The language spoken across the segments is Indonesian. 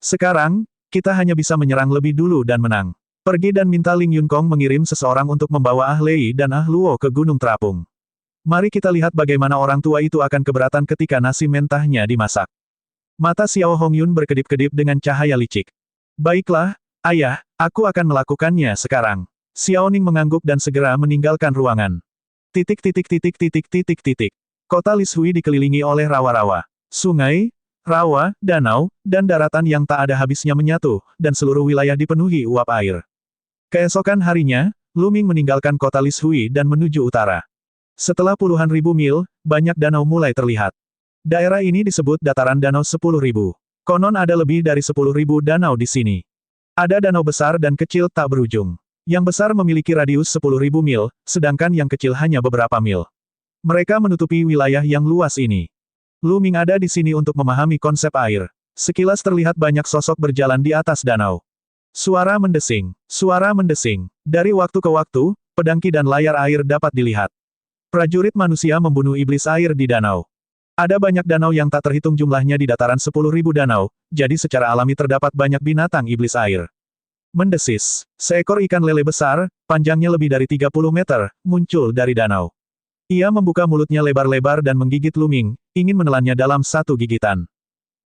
Sekarang, kita hanya bisa menyerang lebih dulu dan menang. Pergi dan minta Ling Yunkong mengirim seseorang untuk membawa Ah Lei dan Ah Luo ke Gunung Terapung. Mari kita lihat bagaimana orang tua itu akan keberatan ketika nasi mentahnya dimasak. Mata Xiao Hongyun berkedip-kedip dengan cahaya licik. Baiklah, ayah, aku akan melakukannya sekarang. Xiao Ning mengangguk dan segera meninggalkan ruangan. Titik titik titik titik titik titik. Kota Lishui dikelilingi oleh rawa-rawa. Sungai, rawa, danau, dan daratan yang tak ada habisnya menyatu, dan seluruh wilayah dipenuhi uap air. Keesokan harinya, Lu Ming meninggalkan kota Lishui dan menuju utara. Setelah puluhan ribu mil, banyak danau mulai terlihat. Daerah ini disebut dataran danau 10.000. Konon ada lebih dari 10.000 danau di sini. Ada danau besar dan kecil tak berujung. Yang besar memiliki radius 10.000 mil, sedangkan yang kecil hanya beberapa mil. Mereka menutupi wilayah yang luas ini. Lu Ming ada di sini untuk memahami konsep air. Sekilas terlihat banyak sosok berjalan di atas danau. Suara mendesing. Suara mendesing. Dari waktu ke waktu, pedangki dan layar air dapat dilihat. Prajurit manusia membunuh iblis air di danau. Ada banyak danau yang tak terhitung jumlahnya di dataran 10.000 danau, jadi secara alami terdapat banyak binatang iblis air. Mendesis. Seekor ikan lele besar, panjangnya lebih dari 30 meter, muncul dari danau. Ia membuka mulutnya lebar-lebar dan menggigit Lu Ming, ingin menelannya dalam satu gigitan.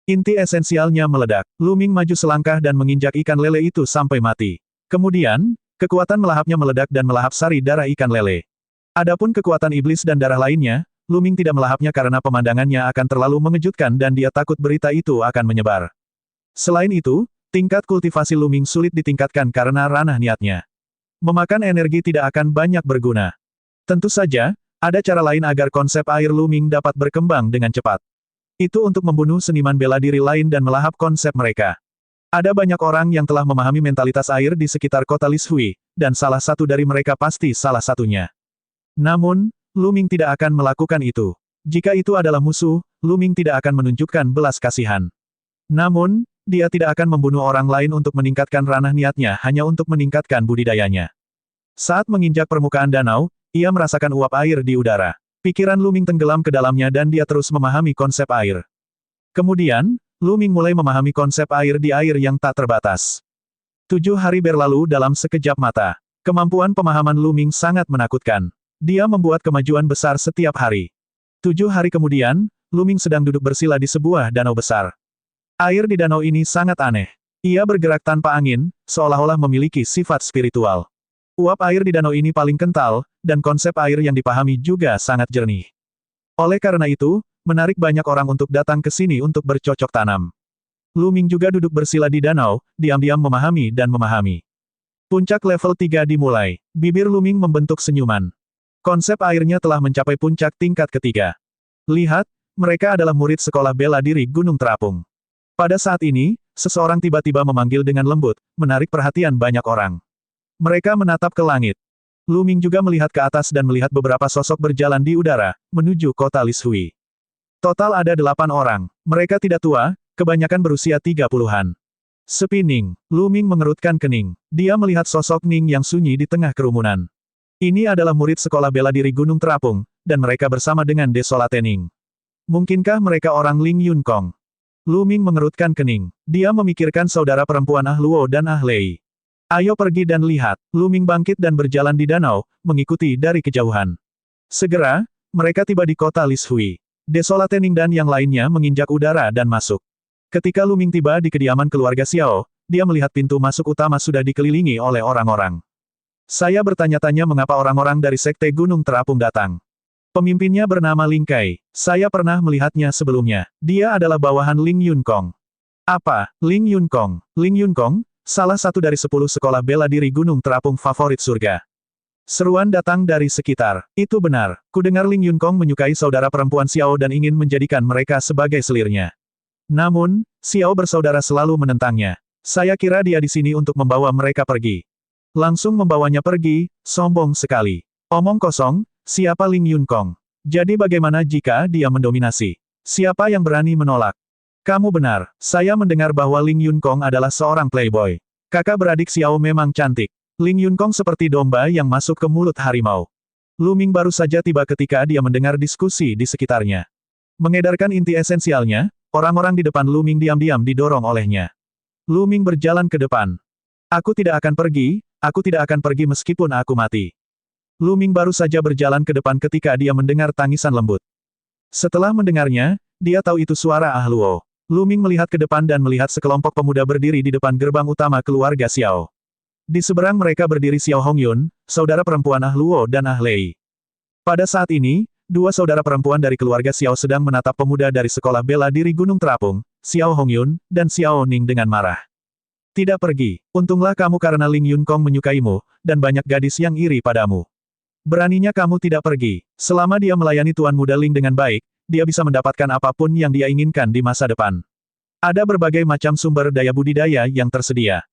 Inti esensialnya meledak. Lu Ming maju selangkah dan menginjak ikan lele itu sampai mati. Kemudian, kekuatan melahapnya meledak dan melahap sari darah ikan lele. Adapun kekuatan iblis dan darah lainnya, Lu Ming tidak melahapnya karena pemandangannya akan terlalu mengejutkan dan dia takut berita itu akan menyebar. Selain itu, tingkat kultivasi Lu Ming sulit ditingkatkan karena ranah niatnya. Memakan energi tidak akan banyak berguna. Tentu saja, ada cara lain agar konsep air Lu Ming dapat berkembang dengan cepat. Itu untuk membunuh seniman bela diri lain dan melahap konsep mereka. Ada banyak orang yang telah memahami mentalitas air di sekitar kota Lishui, dan salah satu dari mereka pasti salah satunya. Namun, Lu Ming tidak akan melakukan itu. Jika itu adalah musuh, Lu Ming tidak akan menunjukkan belas kasihan. Namun, dia tidak akan membunuh orang lain untuk meningkatkan ranah niatnya hanya untuk meningkatkan budidayanya. Saat menginjak permukaan danau, ia merasakan uap air di udara. Pikiran Lu Ming tenggelam ke dalamnya dan dia terus memahami konsep air. Kemudian, Lu Ming mulai memahami konsep air di air yang tak terbatas. 7 hari berlalu dalam sekejap mata. Kemampuan pemahaman Lu Ming sangat menakutkan. Dia membuat kemajuan besar setiap hari. 7 hari kemudian, Lu Ming sedang duduk bersila di sebuah danau besar. Air di danau ini sangat aneh. Ia bergerak tanpa angin, seolah-olah memiliki sifat spiritual. Uap air di danau ini paling kental, dan konsep air yang dipahami juga sangat jernih. Oleh karena itu, menarik banyak orang untuk datang ke sini untuk bercocok tanam. Lu Ming juga duduk bersila di danau, diam-diam memahami dan memahami. Puncak level 3 dimulai. Bibir Lu Ming membentuk senyuman. Konsep airnya telah mencapai puncak tingkat ketiga. Lihat, mereka adalah murid sekolah bela diri Gunung Terapung. Pada saat ini, seseorang tiba-tiba memanggil dengan lembut, menarik perhatian banyak orang. Mereka menatap ke langit. Lu Ming juga melihat ke atas dan melihat beberapa sosok berjalan di udara, menuju kota Lishui. Total ada 8 orang. Mereka tidak tua, kebanyakan berusia 30-an. Sepi Ning. Lu Ming mengerutkan kening. Dia melihat sosok Ning yang sunyi di tengah kerumunan. Ini adalah murid sekolah bela diri Gunung Terapung, dan mereka bersama dengan Desolate Ning. Mungkinkah mereka orang Ling Yunkong? Lu Ming mengerutkan kening. Dia memikirkan saudara perempuan Ah Luo dan Ah Lei. Ayo pergi dan lihat. Lu Ming bangkit dan berjalan di danau, mengikuti dari kejauhan. Segera, mereka tiba di kota Lishui. Desolate Ning dan yang lainnya menginjak udara dan masuk. Ketika Lu Ming tiba di kediaman keluarga Xiao, dia melihat pintu masuk utama sudah dikelilingi oleh orang-orang. Saya bertanya-tanya mengapa orang-orang dari Sekte Gunung Terapung datang. Pemimpinnya bernama Ling Kai. Saya pernah melihatnya sebelumnya. Dia adalah bawahan Ling Yunkong. Apa? Ling Yunkong? Ling Yunkong? Salah satu dari 10 sekolah bela diri Gunung Terapung favorit surga. Seruan datang dari sekitar. Itu benar. Kudengar Ling Yunkong menyukai saudara perempuan Xiao dan ingin menjadikan mereka sebagai selirnya. Namun, Xiao bersaudara selalu menentangnya. Saya kira dia di sini untuk membawa mereka pergi. Langsung membawanya pergi, sombong sekali. Omong kosong, siapa Ling Yunkong? Jadi bagaimana jika dia mendominasi? Siapa yang berani menolak? Kamu benar, saya mendengar bahwa Ling Yunkong adalah seorang playboy. Kakak beradik Xiao memang cantik. Ling Yunkong seperti domba yang masuk ke mulut harimau. Lu Ming baru saja tiba ketika dia mendengar diskusi di sekitarnya. Mengedarkan inti esensialnya, orang-orang di depan Lu Ming diam-diam didorong olehnya. Lu Ming berjalan ke depan. Aku tidak akan pergi meskipun aku mati. Lu Ming baru saja berjalan ke depan ketika dia mendengar tangisan lembut. Setelah mendengarnya, dia tahu itu suara Ah Luo. Lu Ming melihat ke depan dan melihat sekelompok pemuda berdiri di depan gerbang utama keluarga Xiao. Di seberang mereka berdiri Xiao Hongyun, saudara perempuan Ah Luo dan Ah Lei. Pada saat ini, dua saudara perempuan dari keluarga Xiao sedang menatap pemuda dari sekolah bela diri Gunung Terapung, Xiao Hongyun, dan Xiao Ning dengan marah. Tidak pergi. Untunglah kamu karena Ling Yunkong menyukaimu, dan banyak gadis yang iri padamu. Beraninya kamu tidak pergi. Selama dia melayani Tuan Muda Ling dengan baik, dia bisa mendapatkan apapun yang dia inginkan di masa depan. Ada berbagai macam sumber daya budidaya yang tersedia.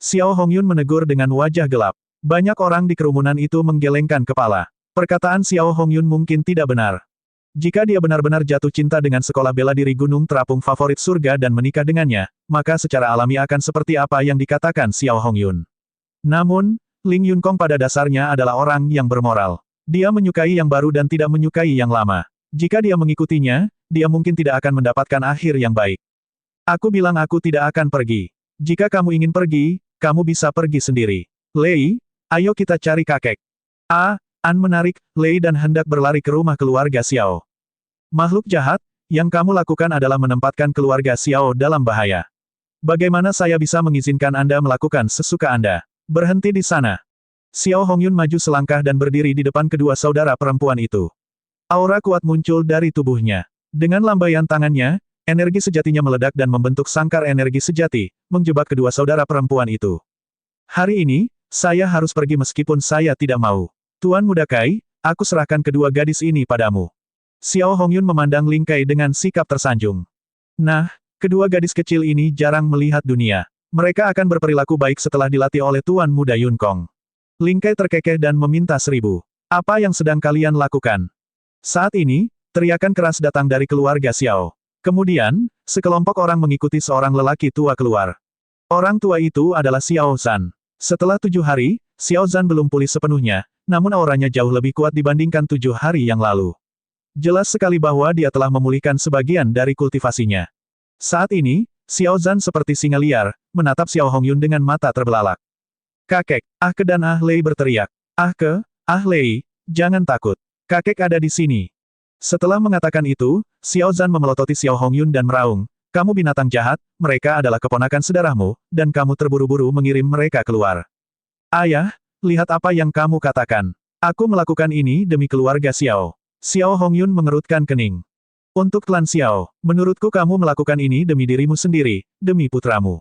Xiao Hongyun menegur dengan wajah gelap. Banyak orang di kerumunan itu menggelengkan kepala. Perkataan Xiao Hongyun mungkin tidak benar. Jika dia benar-benar jatuh cinta dengan sekolah bela diri Gunung Terapung favorit surga dan menikah dengannya, maka secara alami akan seperti apa yang dikatakan Xiao Hongyun. Namun, Ling Yunkong pada dasarnya adalah orang yang bermoral. Dia menyukai yang baru dan tidak menyukai yang lama. Jika dia mengikutinya, dia mungkin tidak akan mendapatkan akhir yang baik. Aku bilang aku tidak akan pergi. Jika kamu ingin pergi, kamu bisa pergi sendiri. Lei, ayo kita cari kakek. An menarik Lei dan hendak berlari ke rumah keluarga Xiao. Makhluk jahat, yang kamu lakukan adalah menempatkan keluarga Xiao dalam bahaya. Bagaimana saya bisa mengizinkan Anda melakukan sesuka Anda? Berhenti di sana. Xiao Hongyun maju selangkah dan berdiri di depan kedua saudara perempuan itu. Aura kuat muncul dari tubuhnya. Dengan lambaian tangannya, energi sejatinya meledak dan membentuk sangkar energi sejati, menjebak kedua saudara perempuan itu. Hari ini, saya harus pergi meskipun saya tidak mau. Tuan Muda Kai, aku serahkan kedua gadis ini padamu. Xiao Hongyun memandang Ling Kai dengan sikap tersanjung. Nah, kedua gadis kecil ini jarang melihat dunia. Mereka akan berperilaku baik setelah dilatih oleh Tuan Muda Yunkong. Ling Kai terkekeh dan meminta 1000. Apa yang sedang kalian lakukan? Saat ini, teriakan keras datang dari keluarga Xiao. Kemudian, sekelompok orang mengikuti seorang lelaki tua keluar. Orang tua itu adalah Xiao Zhan. Setelah 7 hari, Xiao Zhan belum pulih sepenuhnya, namun auranya jauh lebih kuat dibandingkan 7 hari yang lalu. Jelas sekali bahwa dia telah memulihkan sebagian dari kultivasinya. Saat ini, Xiao Zhan seperti singa liar, menatap Xiao Hongyun dengan mata terbelalak. Kakek, Ahke dan Ah Lei berteriak. Ahke, Ah Lei, jangan takut. Kakek ada di sini. Setelah mengatakan itu, Xiao Zhan memelototi Xiao Hongyun dan meraung. Kamu binatang jahat, mereka adalah keponakan saudaramu, dan kamu terburu-buru mengirim mereka keluar. Ayah, lihat apa yang kamu katakan. Aku melakukan ini demi keluarga Xiao. Xiao Hongyun mengerutkan kening. Untuk klan Xiao, menurutku kamu melakukan ini demi dirimu sendiri, demi putramu.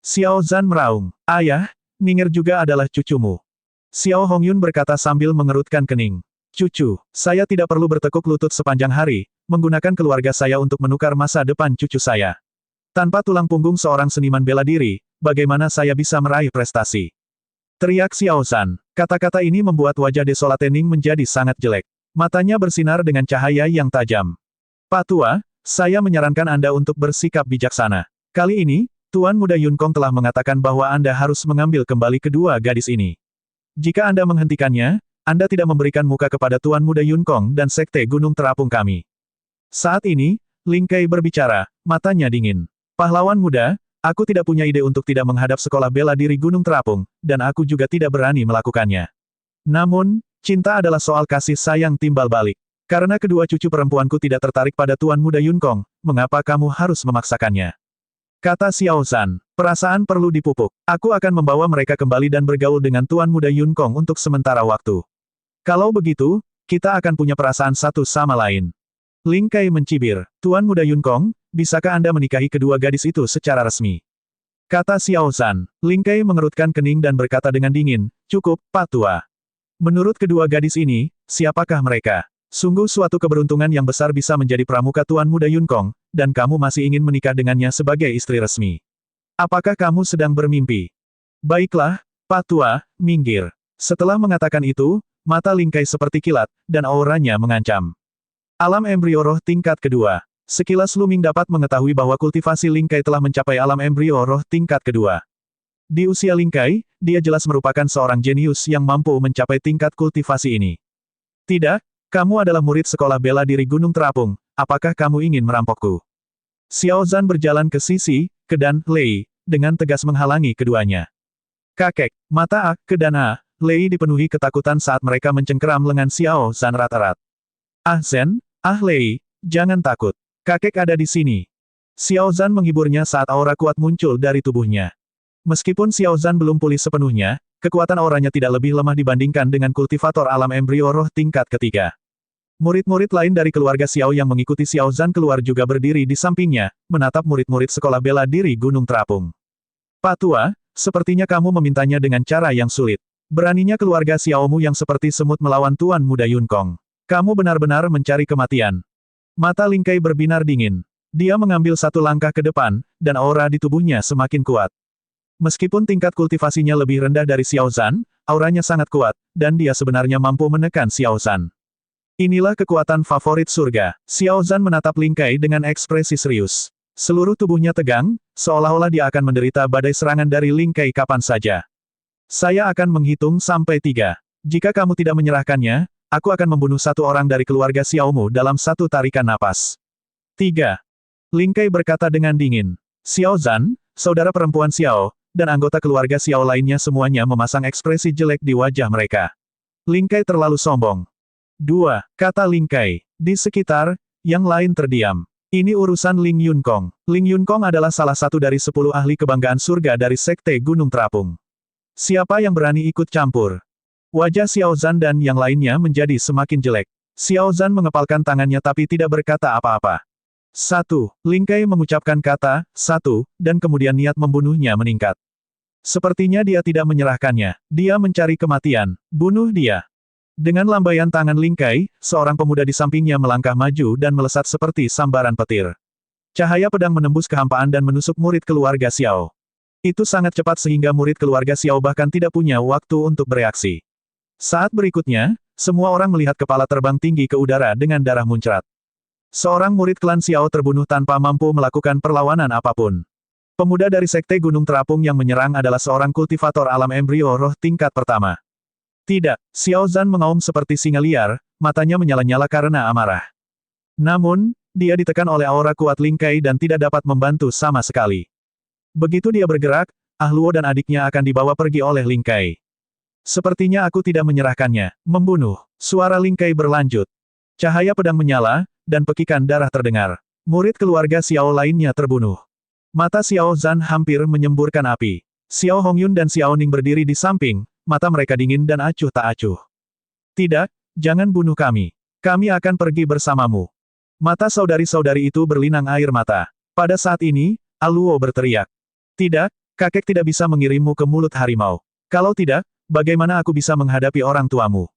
Xiao Zhan meraung. Ayah, Ning'er juga adalah cucumu. Xiao Hongyun berkata sambil mengerutkan kening. Cucu, saya tidak perlu bertekuk lutut sepanjang hari, menggunakan keluarga saya untuk menukar masa depan cucu saya. Tanpa tulang punggung seorang seniman bela diri, bagaimana saya bisa meraih prestasi? Teriak Xiao Zhan. Kata-kata ini membuat wajah desolate Ning menjadi sangat jelek. Matanya bersinar dengan cahaya yang tajam. Pak Tua, saya menyarankan Anda untuk bersikap bijaksana. Kali ini, Tuan Muda Yunkong telah mengatakan bahwa Anda harus mengambil kembali kedua gadis ini. Jika Anda menghentikannya, Anda tidak memberikan muka kepada Tuan Muda Yunkong dan Sekte Gunung Terapung kami. Saat ini, Ling Kai berbicara, matanya dingin. Pahlawan muda, aku tidak punya ide untuk tidak menghadap sekolah bela diri Gunung Terapung, dan aku juga tidak berani melakukannya. Namun, cinta adalah soal kasih sayang timbal balik. Karena kedua cucu perempuanku tidak tertarik pada Tuan Muda Yunkong, mengapa kamu harus memaksakannya? Kata Xiao Zhan, perasaan perlu dipupuk. Aku akan membawa mereka kembali dan bergaul dengan Tuan Muda Yunkong untuk sementara waktu. Kalau begitu, kita akan punya perasaan satu sama lain. Ling Kai mencibir. Tuan Muda Yunkong, bisakah Anda menikahi kedua gadis itu secara resmi? Kata Xiao Zhan. Ling Kai mengerutkan kening dan berkata dengan dingin, cukup, Pak Tua. Menurut kedua gadis ini, siapakah mereka? Sungguh suatu keberuntungan yang besar bisa menjadi pramuka Tuan Muda Yunkong, dan kamu masih ingin menikah dengannya sebagai istri resmi. Apakah kamu sedang bermimpi? Baiklah, Pak Tua, minggir. Setelah mengatakan itu, mata Ling Kai seperti kilat, dan auranya mengancam. Alam embrio roh tingkat kedua. Sekilas Lu Ming dapat mengetahui bahwa kultivasi Ling Kai telah mencapai alam embrio roh tingkat kedua. Di usia Ling Kai, dia jelas merupakan seorang jenius yang mampu mencapai tingkat kultivasi ini. Tidak, kamu adalah murid sekolah bela diri Gunung Terapung, apakah kamu ingin merampokku? Xiao Zhan berjalan ke sisi, ke dan Lei, dengan tegas menghalangi keduanya. Kakek, mata A, Ke dan A, Lei dipenuhi ketakutan saat mereka mencengkeram lengan Xiao Zhan rat-rat. Ah Zen, ah Lei, jangan takut. Kakek ada di sini. Xiao Zhan menghiburnya saat aura kuat muncul dari tubuhnya. Meskipun Xiao Zhan belum pulih sepenuhnya, kekuatan auranya tidak lebih lemah dibandingkan dengan kultivator alam embrio roh tingkat ketiga. Murid-murid lain dari keluarga Xiao yang mengikuti Xiao Zhan keluar juga berdiri di sampingnya, menatap murid-murid sekolah bela diri Gunung Terapung. Pak Tua, sepertinya kamu memintanya dengan cara yang sulit. Beraninya keluarga Xiaomu yang seperti semut melawan Tuan Muda Yunkong. Kamu benar-benar mencari kematian. Mata Ling Kai berbinar dingin. Dia mengambil satu langkah ke depan, dan aura di tubuhnya semakin kuat. Meskipun tingkat kultivasinya lebih rendah dari Xiao Zhan, auranya sangat kuat, dan dia sebenarnya mampu menekan Xiao Zhan. Inilah kekuatan favorit surga. Xiao Zhan menatap Ling Kai dengan ekspresi serius. Seluruh tubuhnya tegang, seolah-olah dia akan menderita badai serangan dari Ling Kai kapan saja. Saya akan menghitung sampai 3. Jika kamu tidak menyerahkannya, aku akan membunuh satu orang dari keluarga Xiaomu dalam satu tarikan napas. 3. Ling Kai berkata dengan dingin. Xiao Zhan, saudara perempuan Xiao, dan anggota keluarga Xiao lainnya semuanya memasang ekspresi jelek di wajah mereka. Ling Kai terlalu sombong. 2. Kata Ling Kai. Di sekitar, yang lain terdiam. Ini urusan Ling Yunkong. Ling Yunkong adalah salah satu dari 10 ahli kebanggaan surga dari Sekte Gunung Terapung. Siapa yang berani ikut campur? Wajah Xiao Zhan dan yang lainnya menjadi semakin jelek. Xiao Zhan mengepalkan tangannya tapi tidak berkata apa-apa. 1. Ling Kai mengucapkan kata, 1, dan kemudian niat membunuhnya meningkat. Sepertinya dia tidak menyerahkannya. Dia mencari kematian. Bunuh dia. Dengan lambaian tangan Ling Kai, seorang pemuda di sampingnya melangkah maju dan melesat seperti sambaran petir. Cahaya pedang menembus kehampaan dan menusuk murid keluarga Xiao. Itu sangat cepat sehingga murid keluarga Xiao bahkan tidak punya waktu untuk bereaksi. Saat berikutnya, semua orang melihat kepala terbang tinggi ke udara dengan darah muncrat. Seorang murid klan Xiao terbunuh tanpa mampu melakukan perlawanan apapun. Pemuda dari Sekte Gunung Terapung yang menyerang adalah seorang kultivator alam embrio roh tingkat pertama. Tidak, Xiao Zhan mengaum seperti singa liar, matanya menyala-nyala karena amarah. Namun, dia ditekan oleh aura kuat Ling Kai dan tidak dapat membantu sama sekali. Begitu dia bergerak, Ah Luo dan adiknya akan dibawa pergi oleh Ling Kai. Sepertinya aku tidak menyerahkannya. Membunuh. Suara Ling Kai berlanjut. Cahaya pedang menyala, dan pekikan darah terdengar. Murid keluarga Xiao lainnya terbunuh. Mata Xiao Zhan hampir menyemburkan api. Xiao Hongyun dan Xiao Ning berdiri di samping, mata mereka dingin dan acuh tak acuh. Tidak, jangan bunuh kami. Kami akan pergi bersamamu. Mata saudari-saudari itu berlinang air mata. Pada saat ini, Ah Luo berteriak. Tidak, kakek tidak bisa mengirimmu ke mulut harimau. Kalau tidak, bagaimana aku bisa menghadapi orang tuamu?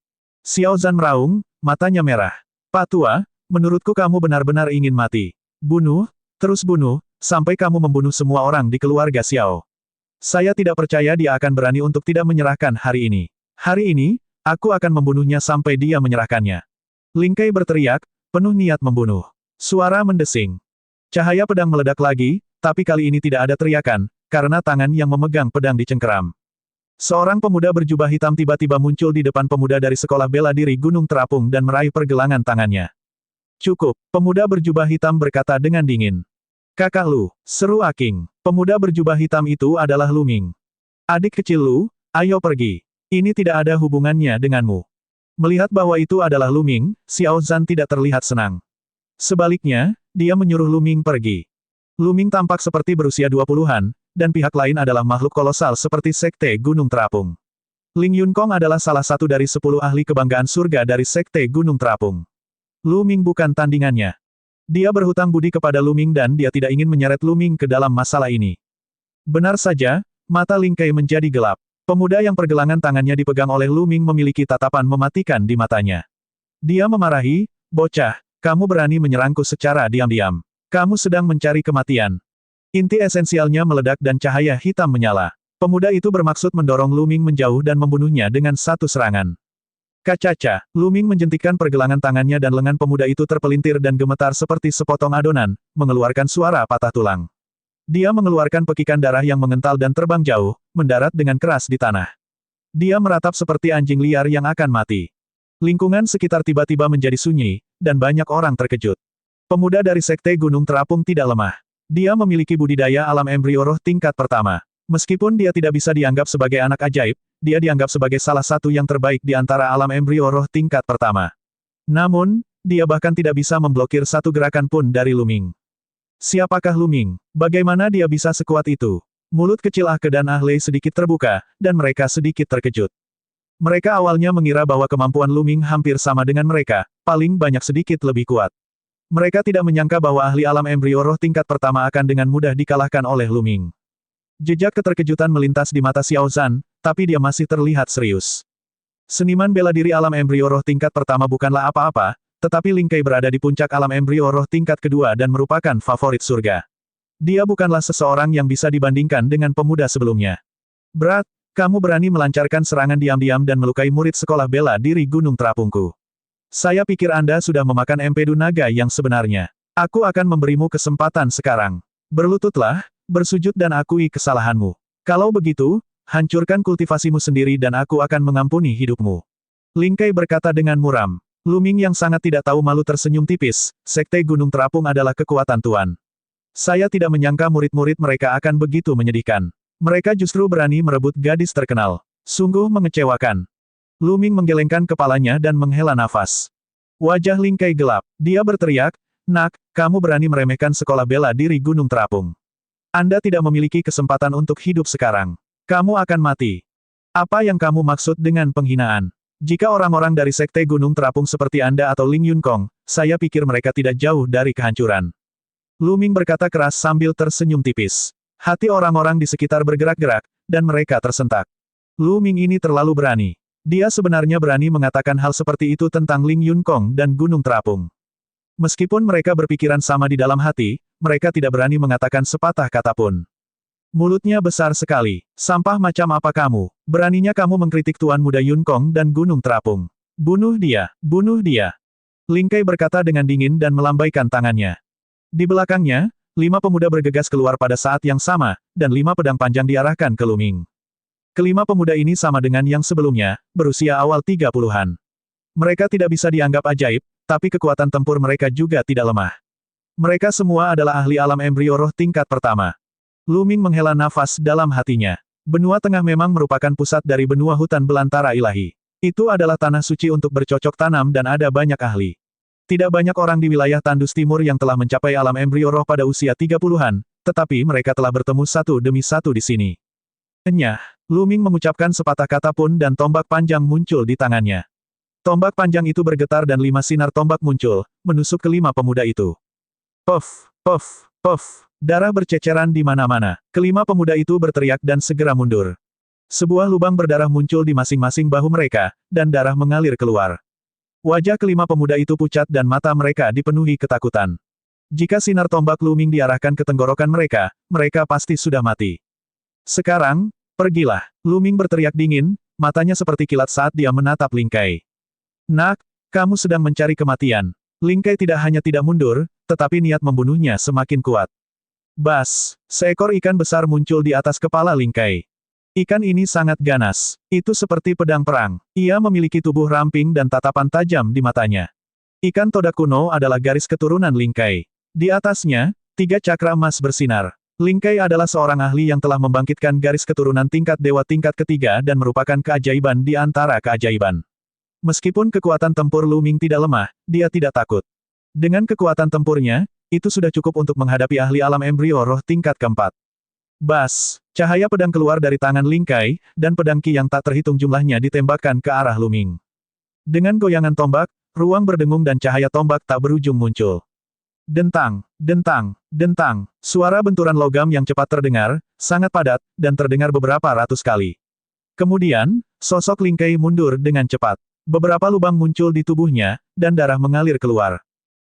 Xiao Zhan meraung, matanya merah. Pak Tua, menurutku kamu benar-benar ingin mati. Bunuh, terus bunuh, sampai kamu membunuh semua orang di keluarga Xiao. Saya tidak percaya dia akan berani untuk tidak menyerahkan hari ini. Hari ini, aku akan membunuhnya sampai dia menyerahkannya. Ling Kai berteriak, penuh niat membunuh. Suara mendesing. Cahaya pedang meledak lagi, tapi kali ini tidak ada teriakan, karena tangan yang memegang pedang dicengkeram. Seorang pemuda berjubah hitam tiba-tiba muncul di depan pemuda dari sekolah bela diri Gunung Terapung dan meraih pergelangan tangannya. Cukup, pemuda berjubah hitam berkata dengan dingin. Kakak Lu, seru Aking. Pemuda berjubah hitam itu adalah Lu Ming. Adik kecil Lu, ayo pergi. Ini tidak ada hubungannya denganmu. Melihat bahwa itu adalah Lu Ming, Xiao Zhan tidak terlihat senang. Sebaliknya, dia menyuruh Lu Ming pergi. Lu Ming tampak seperti berusia 20-an, dan pihak lain adalah makhluk kolosal seperti Sekte Gunung Terapung. Ling Yunkong adalah salah satu dari 10 ahli kebanggaan surga dari Sekte Gunung Terapung. Lu Ming bukan tandingannya. Dia berhutang budi kepada Lu Ming dan dia tidak ingin menyeret Lu Ming ke dalam masalah ini. Benar saja, mata Ling Kai menjadi gelap. Pemuda yang pergelangan tangannya dipegang oleh Lu Ming memiliki tatapan mematikan di matanya. Dia memarahi, bocah, kamu berani menyerangku secara diam-diam. Kamu sedang mencari kematian. Inti esensialnya meledak dan cahaya hitam menyala. Pemuda itu bermaksud mendorong Lu Ming menjauh dan membunuhnya dengan satu serangan. Kacaca, Lu Ming menjentikkan pergelangan tangannya dan lengan pemuda itu terpelintir dan gemetar seperti sepotong adonan, mengeluarkan suara patah tulang. Dia mengeluarkan pekikan darah yang mengental dan terbang jauh, mendarat dengan keras di tanah. Dia meratap seperti anjing liar yang akan mati. Lingkungan sekitar tiba-tiba menjadi sunyi, dan banyak orang terkejut. Pemuda dari Sekte Gunung Terapung tidak lemah. Dia memiliki budidaya alam embrio roh tingkat pertama. Meskipun dia tidak bisa dianggap sebagai anak ajaib, dia dianggap sebagai salah satu yang terbaik di antara alam embrio roh tingkat pertama. Namun, dia bahkan tidak bisa memblokir satu gerakan pun dari Lu Ming. Siapakah Lu Ming? Bagaimana dia bisa sekuat itu? Mulut kecil Ah Ke dan Ah Lei sedikit terbuka, dan mereka sedikit terkejut. Mereka awalnya mengira bahwa kemampuan Lu Ming hampir sama dengan mereka, paling banyak sedikit lebih kuat. Mereka tidak menyangka bahwa ahli alam embrio roh tingkat pertama akan dengan mudah dikalahkan oleh Lu Ming. Jejak keterkejutan melintas di mata Xiao Zhan, tapi dia masih terlihat serius. Seniman bela diri alam embrio roh tingkat pertama bukanlah apa-apa, tetapi Ling Kai berada di puncak alam embrio roh tingkat kedua dan merupakan favorit surga. Dia bukanlah seseorang yang bisa dibandingkan dengan pemuda sebelumnya. Berat, kamu berani melancarkan serangan diam-diam dan melukai murid sekolah bela diri Gunung Terapungku. Saya pikir Anda sudah memakan empedu naga yang sebenarnya. Aku akan memberimu kesempatan sekarang. Berlututlah, bersujud dan akui kesalahanmu. Kalau begitu, hancurkan kultivasimu sendiri dan aku akan mengampuni hidupmu. Ling Kai berkata dengan muram. Lu Ming yang sangat tidak tahu malu tersenyum tipis, Sekte Gunung Terapung adalah kekuatan Tuan. Saya tidak menyangka murid-murid mereka akan begitu menyedihkan. Mereka justru berani merebut gadis terkenal. Sungguh mengecewakan. Lu Ming menggelengkan kepalanya dan menghela nafas. Wajah Ling Kai gelap. Dia berteriak, "Nak, kamu berani meremehkan sekolah bela diri Gunung Terapung. Anda tidak memiliki kesempatan untuk hidup sekarang. Kamu akan mati. Apa yang kamu maksud dengan penghinaan? Jika orang-orang dari Sekte Gunung Terapung seperti Anda atau Ling Yunkong, saya pikir mereka tidak jauh dari kehancuran." Lu Ming berkata keras sambil tersenyum tipis. Hati orang-orang di sekitar bergerak-gerak, dan mereka tersentak. Lu Ming ini terlalu berani. Dia sebenarnya berani mengatakan hal seperti itu tentang Ling Yunkong dan Gunung Terapung. Meskipun mereka berpikiran sama di dalam hati, mereka tidak berani mengatakan sepatah kata pun. Mulutnya besar sekali. Sampah macam apa kamu? Beraninya kamu mengkritik Tuan Muda Yunkong dan Gunung Terapung. Bunuh dia, bunuh dia. Ling Kai berkata dengan dingin dan melambaikan tangannya. Di belakangnya, 5 pemuda bergegas keluar pada saat yang sama, dan 5 pedang panjang diarahkan ke Lu Ming. Kelima pemuda ini sama dengan yang sebelumnya, berusia awal 30-an. Mereka tidak bisa dianggap ajaib, tapi kekuatan tempur mereka juga tidak lemah. Mereka semua adalah ahli alam embrio roh tingkat pertama. Lu Ming menghela nafas dalam hatinya. Benua Tengah memang merupakan pusat dari benua hutan belantara ilahi. Itu adalah tanah suci untuk bercocok tanam dan ada banyak ahli. Tidak banyak orang di wilayah Tandus Timur yang telah mencapai alam embrio roh pada usia 30-an, tetapi mereka telah bertemu satu demi satu di sini. Enyah, Lu Ming mengucapkan sepatah kata pun dan tombak panjang muncul di tangannya. Tombak panjang itu bergetar dan 5 sinar tombak muncul, menusuk ke 5 pemuda itu. Puff, puff, puff. Darah berceceran di mana-mana. Kelima pemuda itu berteriak dan segera mundur. Sebuah lubang berdarah muncul di masing-masing bahu mereka, dan darah mengalir keluar. Wajah kelima pemuda itu pucat dan mata mereka dipenuhi ketakutan. Jika sinar tombak Lu Ming diarahkan ke tenggorokan mereka, mereka pasti sudah mati. Sekarang, pergilah. Lu Ming berteriak dingin, matanya seperti kilat saat dia menatap Ling Kai. Nak, kamu sedang mencari kematian. Ling Kai tidak hanya tidak mundur, tetapi niat membunuhnya semakin kuat. Bas, seekor ikan besar muncul di atas kepala Ling Kai. Ikan ini sangat ganas. Itu seperti pedang perang. Ia memiliki tubuh ramping dan tatapan tajam di matanya. Ikan todak kuno adalah garis keturunan Ling Kai. Di atasnya, 3 cakra emas bersinar. Ling Kai adalah seorang ahli yang telah membangkitkan garis keturunan tingkat dewa tingkat ketiga dan merupakan keajaiban di antara keajaiban. Meskipun kekuatan tempur Lu Ming tidak lemah, dia tidak takut. Dengan kekuatan tempurnya, itu sudah cukup untuk menghadapi ahli alam embrio roh tingkat keempat. Bas, cahaya pedang keluar dari tangan Ling Kai, dan pedang ki yang tak terhitung jumlahnya ditembakkan ke arah Lu Ming. Dengan goyangan tombak, ruang berdengung dan cahaya tombak tak berujung muncul. Dentang, dentang, dentang, suara benturan logam yang cepat terdengar, sangat padat, dan terdengar beberapa ratus kali. Kemudian, sosok Ling Kai mundur dengan cepat. Beberapa lubang muncul di tubuhnya, dan darah mengalir keluar.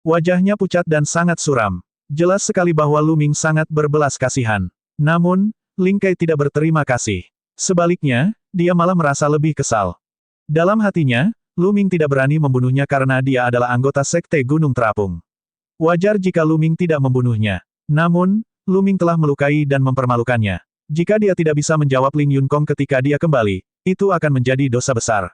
Wajahnya pucat dan sangat suram. Jelas sekali bahwa Lu Ming sangat berbelas kasihan. Namun, Ling Kai tidak berterima kasih. Sebaliknya, dia malah merasa lebih kesal. Dalam hatinya, Lu Ming tidak berani membunuhnya karena dia adalah anggota Sekte Gunung Terapung. Wajar jika Lu Ming tidak membunuhnya. Namun, Lu Ming telah melukai dan mempermalukannya. Jika dia tidak bisa menjawab Ling Yunkong ketika dia kembali, itu akan menjadi dosa besar.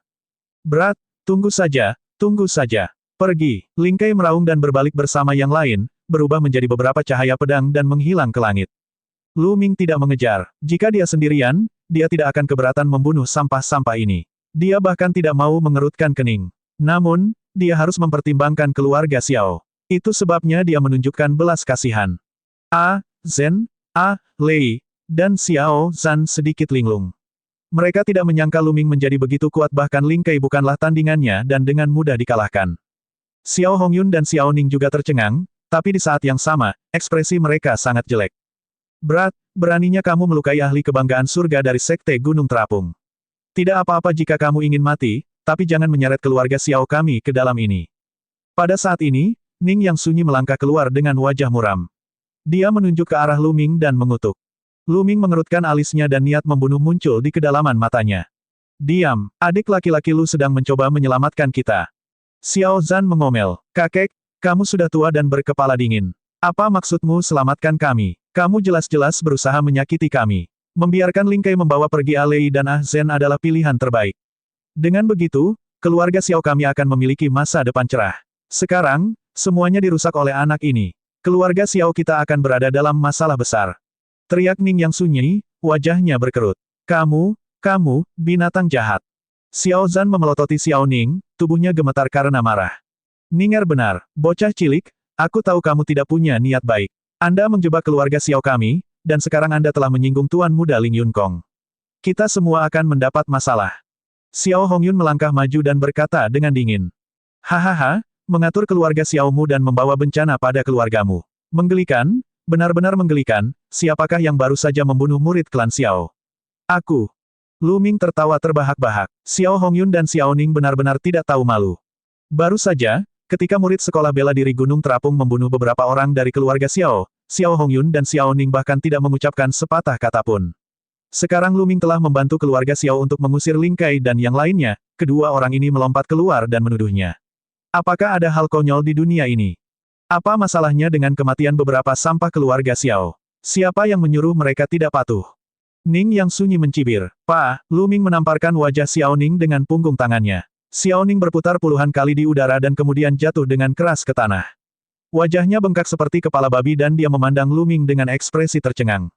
Berat, tunggu saja, tunggu saja. Pergi. Ling Kai meraung dan berbalik bersama yang lain, berubah menjadi beberapa cahaya pedang dan menghilang ke langit. Lu Ming tidak mengejar. Jika dia sendirian, dia tidak akan keberatan membunuh sampah-sampah ini. Dia bahkan tidak mau mengerutkan kening. Namun, dia harus mempertimbangkan keluarga Xiao. Itu sebabnya dia menunjukkan belas kasihan. Zhen, Lei, dan Xiao Zhan sedikit linglung. Mereka tidak menyangka Lu Ming menjadi begitu kuat, bahkan Ling Kai bukanlah tandingannya dan dengan mudah dikalahkan. Xiao Hongyun dan Xiao Ning juga tercengang, tapi di saat yang sama, ekspresi mereka sangat jelek. Beraninya kamu melukai ahli kebanggaan surga dari Sekte Gunung Terapung. Tidak apa-apa jika kamu ingin mati, tapi jangan menyeret keluarga Xiao kami ke dalam ini. Pada saat ini, Ning Yang Sunyi melangkah keluar dengan wajah muram. Dia menunjuk ke arah Lu Ming dan mengutuk. Lu Ming mengerutkan alisnya dan niat membunuh muncul di kedalaman matanya. Diam, adik laki-laki Lu sedang mencoba menyelamatkan kita. Xiao Zhan mengomel, kakek, kamu sudah tua dan berkepala dingin. Apa maksudmu selamatkan kami? Kamu jelas-jelas berusaha menyakiti kami. Membiarkan Ling Kai membawa pergi Lei dan Zhen adalah pilihan terbaik. Dengan begitu, keluarga Xiao kami akan memiliki masa depan cerah. Sekarang, semuanya dirusak oleh anak ini. Keluarga Xiao kita akan berada dalam masalah besar. Teriak Ning Yang Sunyi, wajahnya berkerut. Kamu, binatang jahat. Xiao Zhan memelototi Xiao Ning, tubuhnya gemetar karena marah. Ninger benar, bocah cilik, aku tahu kamu tidak punya niat baik. Anda menjebak keluarga Xiao kami, dan sekarang Anda telah menyinggung Tuan Muda Ling Yunkong. Kita semua akan mendapat masalah. Xiao Hongyun melangkah maju dan berkata dengan dingin. Hahaha, mengatur keluarga Xiaomu dan membawa bencana pada keluargamu. Menggelikan, benar-benar menggelikan, siapakah yang baru saja membunuh murid klan Xiao? Aku. Lu Ming tertawa terbahak-bahak. Xiao Hongyun dan Xiao Ning benar-benar tidak tahu malu. Baru saja, ketika murid sekolah bela diri Gunung Terapung membunuh beberapa orang dari keluarga Xiao, Xiao Hongyun dan Xiao Ning bahkan tidak mengucapkan sepatah kata pun. Sekarang Lu Ming telah membantu keluarga Xiao untuk mengusir Ling Kai dan yang lainnya, kedua orang ini melompat keluar dan menuduhnya. Apakah ada hal konyol di dunia ini? Apa masalahnya dengan kematian beberapa sampah keluarga Xiao? Siapa yang menyuruh mereka tidak patuh? Ning Yang Sunyi mencibir. Lu Ming menamparkan wajah Xiao Ning dengan punggung tangannya. Xiao Ning berputar puluhan kali di udara dan kemudian jatuh dengan keras ke tanah. Wajahnya bengkak seperti kepala babi dan dia memandang Lu Ming dengan ekspresi tercengang.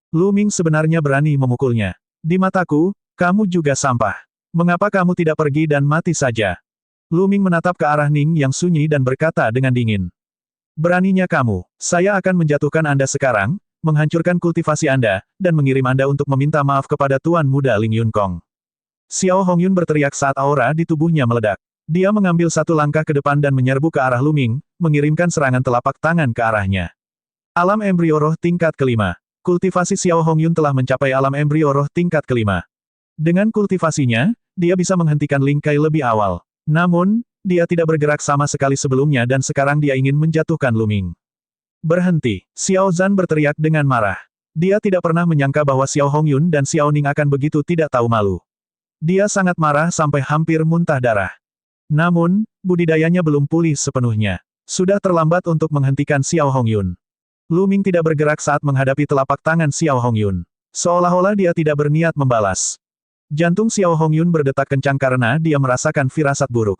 Lu Ming sebenarnya berani memukulnya. Di mataku, kamu juga sampah. Mengapa kamu tidak pergi dan mati saja? Lu Ming menatap ke arah Ning Yang Sunyi dan berkata dengan dingin. Beraninya kamu, saya akan menjatuhkan Anda sekarang, menghancurkan kultivasi Anda, dan mengirim Anda untuk meminta maaf kepada Tuan Muda Ling Yunkong. Xiao Hongyun berteriak saat aura di tubuhnya meledak. Dia mengambil satu langkah ke depan dan menyerbu ke arah Lu Ming, mengirimkan serangan telapak tangan ke arahnya. Alam embrio roh tingkat kelima. Kultivasi Xiao Hongyun telah mencapai alam embrio roh tingkat kelima. Dengan kultivasinya, dia bisa menghentikan Ling Kai lebih awal. Namun, dia tidak bergerak sama sekali sebelumnya dan sekarang dia ingin menjatuhkan Lu Ming. Berhenti, Xiao Zhan berteriak dengan marah. Dia tidak pernah menyangka bahwa Xiao Hongyun dan Xiao Ning akan begitu tidak tahu malu. Dia sangat marah sampai hampir muntah darah. Namun, budidayanya belum pulih sepenuhnya. Sudah terlambat untuk menghentikan Xiao Hongyun. Lu Ming tidak bergerak saat menghadapi telapak tangan Xiao Hongyun. Seolah-olah dia tidak berniat membalas. Jantung Xiao Hongyun berdetak kencang karena dia merasakan firasat buruk.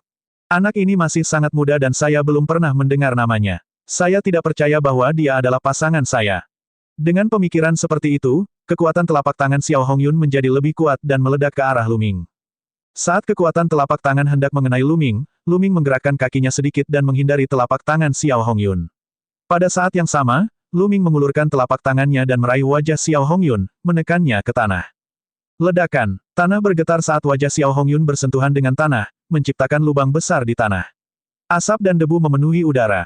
Anak ini masih sangat muda dan saya belum pernah mendengar namanya. Saya tidak percaya bahwa dia adalah pasangan saya. Dengan pemikiran seperti itu, kekuatan telapak tangan Xiao Hongyun menjadi lebih kuat dan meledak ke arah Lu Ming. Saat kekuatan telapak tangan hendak mengenai Lu Ming menggerakkan kakinya sedikit dan menghindari telapak tangan Xiao Hongyun. Pada saat yang sama, Lu Ming mengulurkan telapak tangannya dan meraih wajah Xiao Hongyun, menekannya ke tanah. Ledakan, tanah bergetar saat wajah Xiao Hongyun bersentuhan dengan tanah, menciptakan lubang besar di tanah. Asap dan debu memenuhi udara.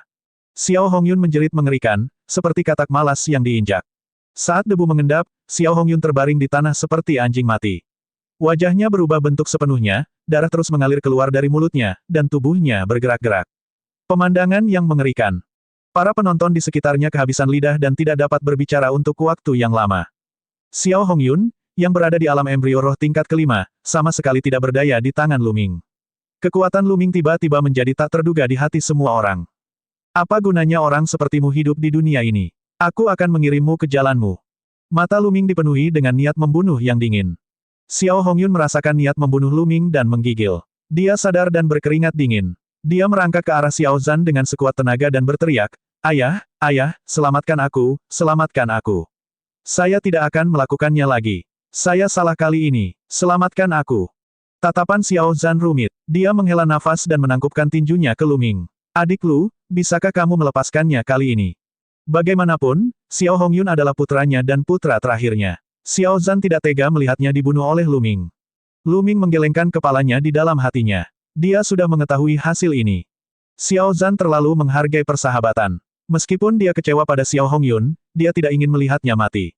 Xiao Hongyun menjerit mengerikan, seperti katak malas yang diinjak. Saat debu mengendap, Xiao Hongyun terbaring di tanah seperti anjing mati. Wajahnya berubah bentuk sepenuhnya, darah terus mengalir keluar dari mulutnya, dan tubuhnya bergerak-gerak. Pemandangan yang mengerikan. Para penonton di sekitarnya kehabisan lidah dan tidak dapat berbicara untuk waktu yang lama. Xiao Hongyun, yang berada di alam embrio roh tingkat kelima, sama sekali tidak berdaya di tangan Lu Ming. Kekuatan Lu Ming tiba-tiba menjadi tak terduga di hati semua orang. Apa gunanya orang sepertimu hidup di dunia ini? Aku akan mengirimmu ke jalanmu. Mata Lu Ming dipenuhi dengan niat membunuh yang dingin. Xiao Hongyun merasakan niat membunuh Lu Ming dan menggigil. Dia sadar dan berkeringat dingin. Dia merangkak ke arah Xiao Zhan dengan sekuat tenaga dan berteriak, Ayah, selamatkan aku, selamatkan aku. Saya tidak akan melakukannya lagi. Saya salah kali ini, selamatkan aku. Tatapan Xiao Zhan rumit. Dia menghela nafas dan menangkupkan tinjunya ke Lu Ming. Adik Lu, bisakah kamu melepaskannya kali ini? Bagaimanapun, Xiao Hongyun adalah putranya dan putra terakhirnya. Xiao Zhan tidak tega melihatnya dibunuh oleh Lu Ming. Lu Ming menggelengkan kepalanya di dalam hatinya. Dia sudah mengetahui hasil ini. Xiao Zhan terlalu menghargai persahabatan. Meskipun dia kecewa pada Xiao Hongyun, dia tidak ingin melihatnya mati.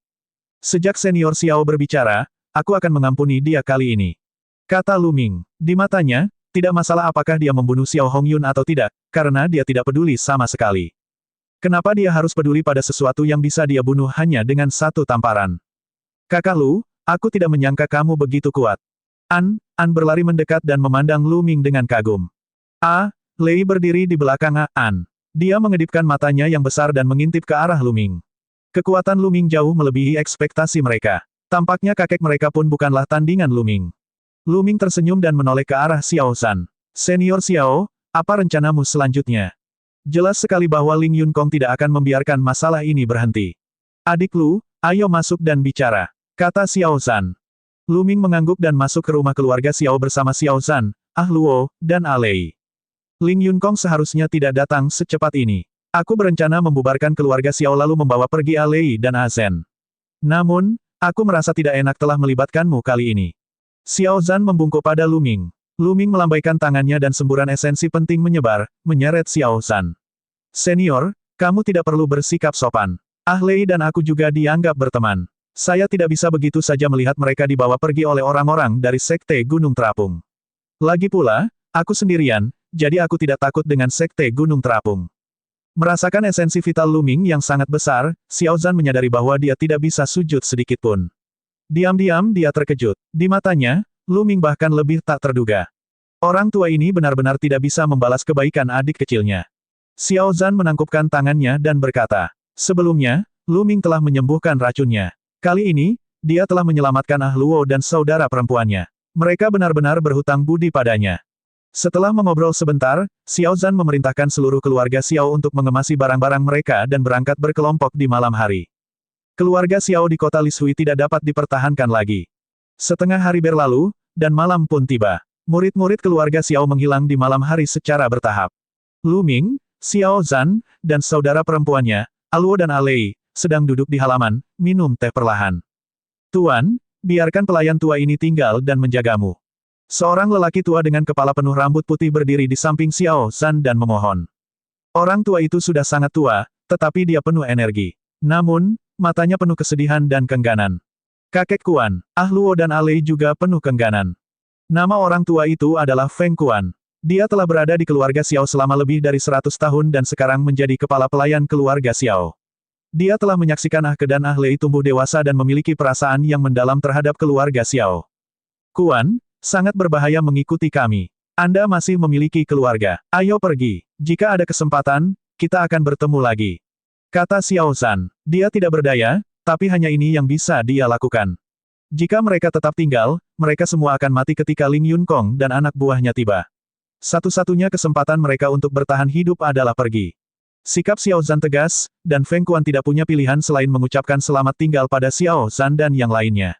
Sejak senior Xiao berbicara, aku akan mengampuni dia kali ini. Kata Lu Ming. Di matanya, tidak masalah apakah dia membunuh Xiao Hongyun atau tidak, karena dia tidak peduli sama sekali. Kenapa dia harus peduli pada sesuatu yang bisa dia bunuh hanya dengan satu tamparan? Kakak Lu, aku tidak menyangka kamu begitu kuat. An berlari mendekat dan memandang Lu Ming dengan kagum. Lei berdiri di belakang An. Dia mengedipkan matanya yang besar dan mengintip ke arah Lu Ming. Kekuatan Lu Ming jauh melebihi ekspektasi mereka. Tampaknya kakek mereka pun bukanlah tandingan Lu Ming. Lu Ming tersenyum dan menoleh ke arah Xiao Zhan. Senior Xiao, apa rencanamu selanjutnya? Jelas sekali bahwa Ling Yunkong tidak akan membiarkan masalah ini berhenti. Adik Lu, ayo masuk dan bicara, kata Xiao Zhan. Lu Ming mengangguk dan masuk ke rumah keluarga Xiao bersama Xiao Zhan, Luo, dan Lei. Ling Yunkong seharusnya tidak datang secepat ini. Aku berencana membubarkan keluarga Xiao lalu membawa pergi Lei dan Zhen. Namun, aku merasa tidak enak telah melibatkanmu kali ini. Xiao Zhan membungkuk pada Lu Ming. Lu Ming melambaikan tangannya dan semburan esensi penting menyebar, menyeret Xiao Zhan. Senior, kamu tidak perlu bersikap sopan. Lei dan aku juga dianggap berteman. Saya tidak bisa begitu saja melihat mereka dibawa pergi oleh orang-orang dari Sekte Gunung Terapung. Lagi pula, aku sendirian, jadi aku tidak takut dengan Sekte Gunung Terapung. Merasakan esensi vital Lu Ming yang sangat besar, Xiao Zhan menyadari bahwa dia tidak bisa sujud sedikitpun. Diam-diam dia terkejut. Di matanya, Lu Ming bahkan lebih tak terduga. Orang tua ini benar-benar tidak bisa membalas kebaikan adik kecilnya. Xiao Zhan menangkupkan tangannya dan berkata, sebelumnya, Lu Ming telah menyembuhkan racunnya. Kali ini, dia telah menyelamatkan Luo dan saudara perempuannya. Mereka benar-benar berhutang budi padanya. Setelah mengobrol sebentar, Xiao Zhan memerintahkan seluruh keluarga Xiao untuk mengemasi barang-barang mereka dan berangkat berkelompok di malam hari. Keluarga Xiao di kota Lishui tidak dapat dipertahankan lagi. Setengah hari berlalu, dan malam pun tiba. Murid-murid keluarga Xiao menghilang di malam hari secara bertahap. Lu Ming, Xiao Zhan, dan saudara perempuannya, Luo dan Lei, sedang duduk di halaman, minum teh perlahan. Tuan, biarkan pelayan tua ini tinggal dan menjagamu. Seorang lelaki tua dengan kepala penuh rambut putih berdiri di samping Xiao Zhan dan memohon. Orang tua itu sudah sangat tua, tetapi dia penuh energi. Namun, matanya penuh kesedihan dan kengganan. Kakek Kuan, Luo dan Lei juga penuh kengganan. Nama orang tua itu adalah Feng Kuan. Dia telah berada di keluarga Xiao selama lebih dari 100 tahun dan sekarang menjadi kepala pelayan keluarga Xiao. Dia telah menyaksikan Ke dan Lei tumbuh dewasa dan memiliki perasaan yang mendalam terhadap keluarga Xiao. Kuan, sangat berbahaya mengikuti kami. Anda masih memiliki keluarga. Ayo pergi. Jika ada kesempatan, kita akan bertemu lagi. Kata Xiao Zhan. Dia tidak berdaya, tapi hanya ini yang bisa dia lakukan. Jika mereka tetap tinggal, mereka semua akan mati ketika Ling Yunkong dan anak buahnya tiba. Satu-satunya kesempatan mereka untuk bertahan hidup adalah pergi. Sikap Xiao Zhan tegas, dan Feng Kuan tidak punya pilihan selain mengucapkan selamat tinggal pada Xiao Zhan dan yang lainnya.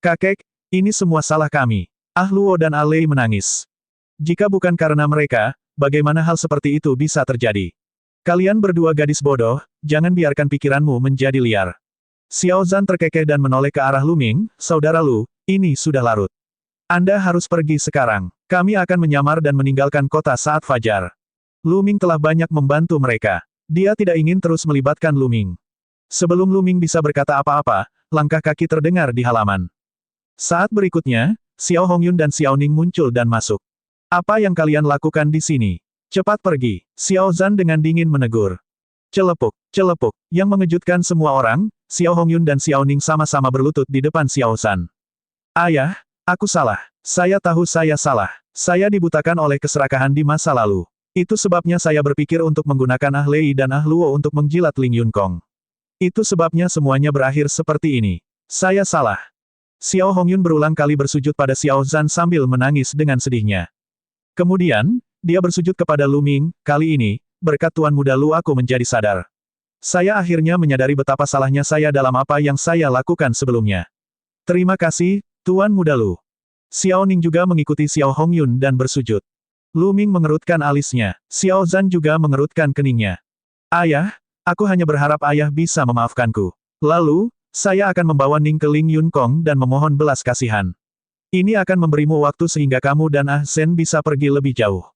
Kakek, ini semua salah kami. Luo dan Lei menangis. Jika bukan karena mereka, bagaimana hal seperti itu bisa terjadi? Kalian berdua gadis bodoh, jangan biarkan pikiranmu menjadi liar. Xiao Zhan terkekeh dan menoleh ke arah Lu Ming, saudara Lu, ini sudah larut. Anda harus pergi sekarang. Kami akan menyamar dan meninggalkan kota saat fajar. Lu Ming telah banyak membantu mereka. Dia tidak ingin terus melibatkan Lu Ming. Sebelum Lu Ming bisa berkata apa-apa, langkah kaki terdengar di halaman. Saat berikutnya, Xiao Hongyun dan Xiao Ning muncul dan masuk. Apa yang kalian lakukan di sini? Cepat pergi. Xiao Zhan dengan dingin menegur. Celepuk, celepuk. Yang mengejutkan semua orang, Xiao Hongyun dan Xiao Ning sama-sama berlutut di depan Xiao Zhan. Ayah, aku salah. Saya tahu saya salah. Saya dibutakan oleh keserakahan di masa lalu. Itu sebabnya saya berpikir untuk menggunakan Lei dan Luo untuk menjilat Ling Yunkong. Itu sebabnya semuanya berakhir seperti ini. Saya salah. Xiao Hongyun berulang kali bersujud pada Xiao Zhan sambil menangis dengan sedihnya. Kemudian, dia bersujud kepada Lu Ming, kali ini, berkat Tuan Muda Lu aku menjadi sadar. Saya akhirnya menyadari betapa salahnya saya dalam apa yang saya lakukan sebelumnya. Terima kasih, Tuan Muda Lu. Xiao Ning juga mengikuti Xiao Hongyun dan bersujud. Lu Ming mengerutkan alisnya. Xiao Zhan juga mengerutkan keningnya. Ayah, aku hanya berharap ayah bisa memaafkanku. Lalu, saya akan membawa Ning ke Ling Yun Kong dan memohon belas kasihan. Ini akan memberimu waktu sehingga kamu dan Ah Zhen bisa pergi lebih jauh.